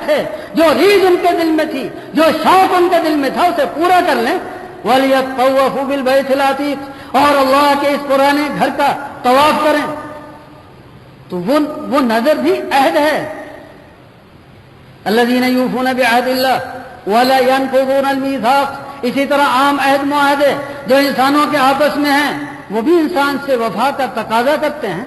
ہے، جو ریز ان کے دل میں تھی، جو شوق ان کے دل میں تھا، اسے پورا کر لیں۔ وَلْيَطَّوَّفُوا بِالْبَيْتِ الْعَتِيقِ، اور اللہ کے اس پرانے گھر کا طواف کریں۔ تو وہ نظر بھی عہد ہے۔ الَّذِينَ يُوفُونَ بِعَهْدِ اللَّهِ وَلَا يَنقُضُونَ الْمِيثَاقَ، اسی طرح عام عہد معاہدے جو انسانوں کے آپس میں ہیں وہ بھی انسان سے وفا کا تقاضا کرتے ہیں،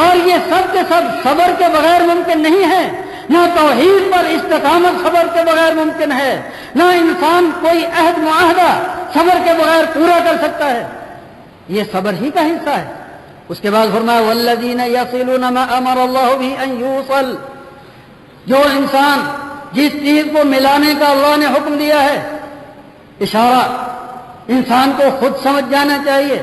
اور یہ سب کے سب صبر کے بغیر ممکن نہیں ہے۔ نہ توحید پر استقامت صبر کے بغیر ممکن ہے، نہ انسان کوئی عہد معاہدہ صبر کے بغیر پورا کر سکتا ہے، یہ صبر ہی کا حصہ ہے۔ اس کے بعد فرمایا والذین یصلون ما امر اللہ به ان یوصل، جو انسان جس چیز کو ملانے کا اللہ نے حکم دیا ہے، اشارہ انسان کو خود سمجھ جانا چاہیے۔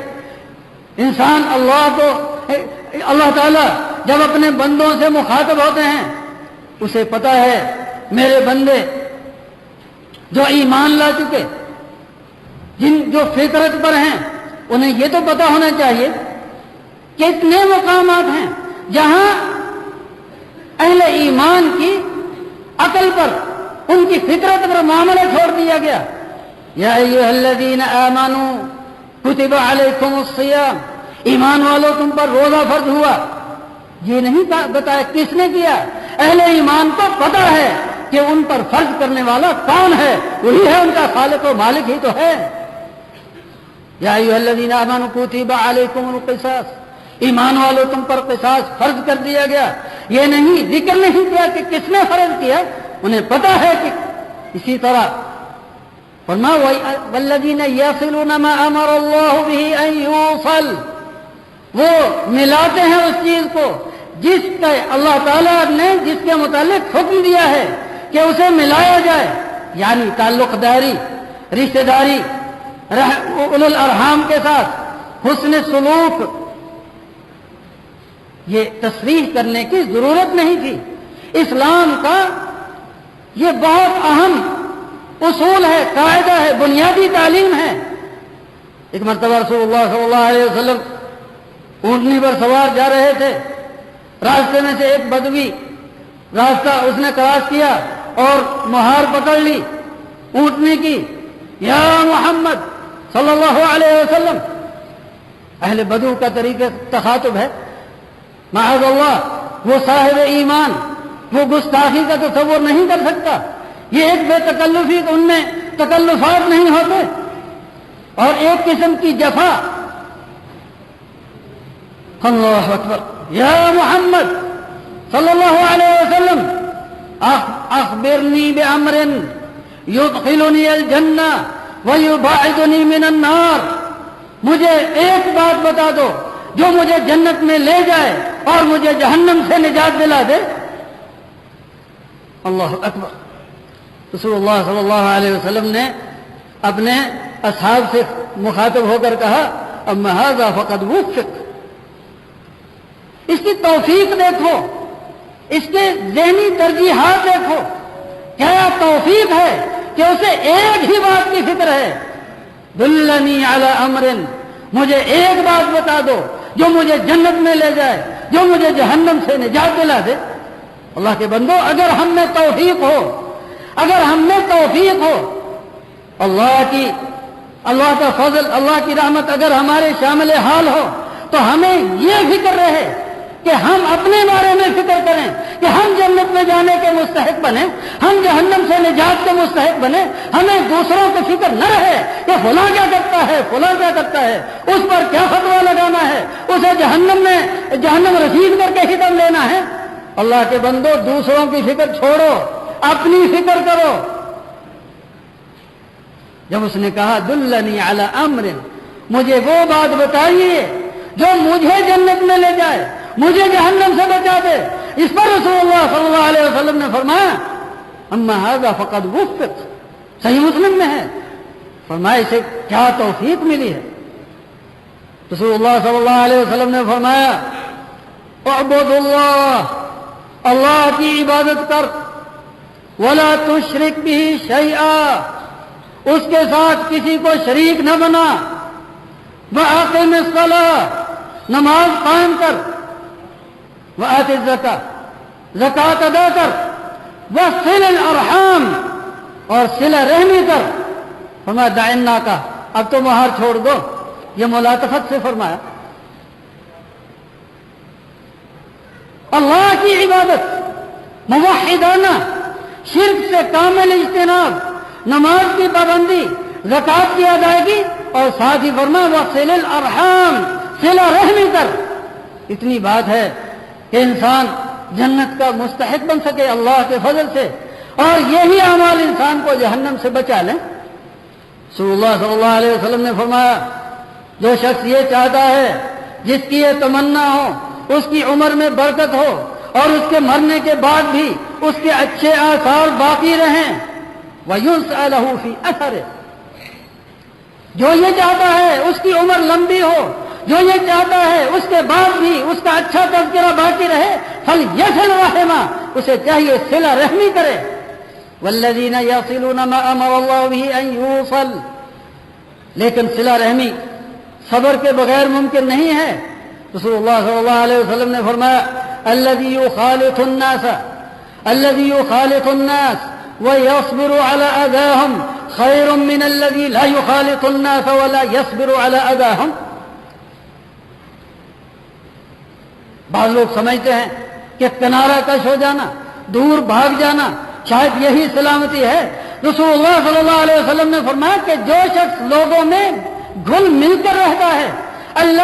انسان اللہ تعالیٰ جب اپنے بندوں سے مخاطب ہوتے ہیں اسے پتا ہے میرے بندے جو ایمان لا چکے، جو فطرت پر ہیں، انہیں یہ تو پتا ہونا چاہیے کہ اتنے مقامات ہیں جہاں اہل ایمان کی عقل پر، ان کی فطرت پر معاملہ چھوڑ دیا گیا۔ یا ایھا الذین آمنوا کتب علیکم الصیام، ایمان والو تم پر روزہ فرض ہوا۔ یہ نہیں بتایا کس نے کیا، اہل ایمان کو پتا ہے کہ ان پر فرض کرنے والا کون ہے، وہی ہے ان کا خالق و مالک ہی تو ہے۔ یا ایھا الذین آمنوا کتب علیکم القصاص، ایمان والو تم پر قصاص فرض کر دیا گیا۔ یہ نہیں ذکر نہیں کیا کہ کس نے فرض کیا، انہیں پتا ہے کہ اسی طرح فرمایا والذین یصلون ما امر اللہ به ان یوصل، وہ ملاتے ہیں اس چیز کو جس کا اللہ تعالیٰ نے جس کے متعلق حکم دیا ہے کہ اسے ملایا جائے، یعنی تعلق داری، رشتہ داری، اولو الارحام کے ساتھ حسن سلوک، یہ تصریح کرنے کی ضرورت نہیں تھی۔ اسلام کا یہ بہت اہم اصول ہے، قاعدہ ہے، بنیادی تعلیم ہے۔ ایک مرتبہ رسول اللہ صلی اللہ علیہ وسلم اونٹنی پر سوار جا رہے تھے، راستے میں سے ایک بدوی راستہ اس نے کراس کیا اور مہار پکڑ لی اونٹنی کی، یا محمد صلی اللہ علیہ وسلم۔ اہل بدو کا طریقہ تخاطب ہے، معاذ اللہ، وہ صاحب ایمان وہ گستاخی کا تصور نہیں کر سکتا، یہ ایک بے تکلفی، ان میں تکلفات نہیں ہوتے، اور ایک قسم کی جفا۔ اللہ اکبر، یا محمد صلی اللہ علیہ وسلم اخبرنی بامر یدخلنی الجنہ ویباعدنی من النار، مجھے ایک بات بتا دو جو مجھے جنت میں لے جائے اور مجھے جہنم سے نجات دلا دے۔ اللہ اکبر۔ رسول اللہ صلی اللہ علیہ وسلم نے اپنے اصحاب سے مخاطب ہو کر کہا اما ھذا فقد وفق، اس کی توفیق دیکھو، اس کے ذہنی ترجیحات دیکھو، کیا توفیق ہے کہ اسے ایک ہی بات کی فکر ہے، دلنی علی امر، مجھے ایک بات بتا دو جو مجھے جنت میں لے جائے، جو مجھے جہنم سے نجات دلا دے۔ اللہ کے بندو، اگر ہم میں توفیق ہو، اگر ہم میں توفیق ہو، اللہ کا فضل، اللہ کی رحمت اگر ہمارے شامل حال ہو، تو ہمیں یہ فکر رہے کہ ہم اپنے بارے میں فکر کریں کہ ہم جنت میں جانے کے مستحق بنیں، ہم جہنم سے نجات کے مستحق بنیں، ہمیں دوسروں کی فکر نہ رہے کہ فلاں کیا کرتا ہے، فلاں کیا کرتا ہے، اس پر کیا فتویٰ لگانا ہے، اسے جہنم رسید کر کے ہی دم لینا ہے۔ اللہ کے بندو، دوسروں کی فکر چھوڑو، اپنی فکر کرو۔ جب اس نے کہا دلنی علی امر، مجھے وہ بات بتائیے جو مجھے جنت میں لے جائے، مجھے جہنم سے بچا دے، اس پر رسول اللہ صلی اللہ علیہ وسلم نے فرمایا اما ھذا فقد وفق، صحیح مسلم میں ہے، فرمایا اسے کیا توفیق ملی ہے۔ رسول اللہ صلی اللہ علیہ وسلم نے فرمایا اعبد اللہ، اللہ کی عبادت کر، ولا تشرک بہ شیئا، اس کے ساتھ کسی کو شریک نہ بنا، وَأَقِمِ الصَّلَاةَ، نماز قائم کر، وَآتِ الزَّکَاةَ، زکوٰۃ ادا کر، وصل الارحام، اور صلہ رحمی کر. فرمایا دعنا کا، اب تو مہار چھوڑ دو. یہ ملاطفت سے فرمایا. اللہ کی عبادت موحدانہ، شرک سے کامل اجتناب، نماز کی پابندی، زکوٰۃ کی ادائیگی، اور ساتھ ہی فرمایا وصل الارحام، صلہ رحمی کر. اتنی بات ہے کہ انسان جنت کا مستحق بن سکے اللہ کے فضل سے، اور یہی اعمال انسان کو جہنم سے بچا لیں. رسول اللہ صلی اللہ علیہ وسلم نے فرمایا جو شخص یہ چاہتا ہے، جس کی یہ تمنا ہو، اس کی عمر میں برکت ہو اور اس کے مرنے کے بعد بھی اس کے اچھے آثار باقی رہیں، وَيُسْأَ لَهُ فِي أَثَرِهِ، جو یہ چاہتا ہے اس کی عمر لمبی ہو، جو یہ چاہتا ہے اس کے بعد بھی اس کا اچھا تذکرہ باقی رہے، فَلْيَصِلْ رَحِمَهُ، اسے چاہیے صلہ رحمی کرے. وَالَّذِينَ يَصِلُونَ مَا أَمَرَ اللَّهُ بِهِ أَن يُوصَلَ، لیکن صلہ رحمی صبر کے بغیر ممکن نہیں ہے. رسول اللہ صلی اللہ علیہ وسلم نے فرمایا الذي يخالط الناس ويصبر على أذاهم خير من الذي لا يخالط الناس ولا يصبر على أذاهم. بعض لوگ سمجھتے ہیں کہ کنارہ کش ہو جانا، دور بھاگ جانا شاید یہی سلامتی ہے. رسول اللہ صلی اللہ علیہ وسلم نے فرمایا کہ جو شخص لوگوں میں گھل مل کر رہتا ہے، اللہ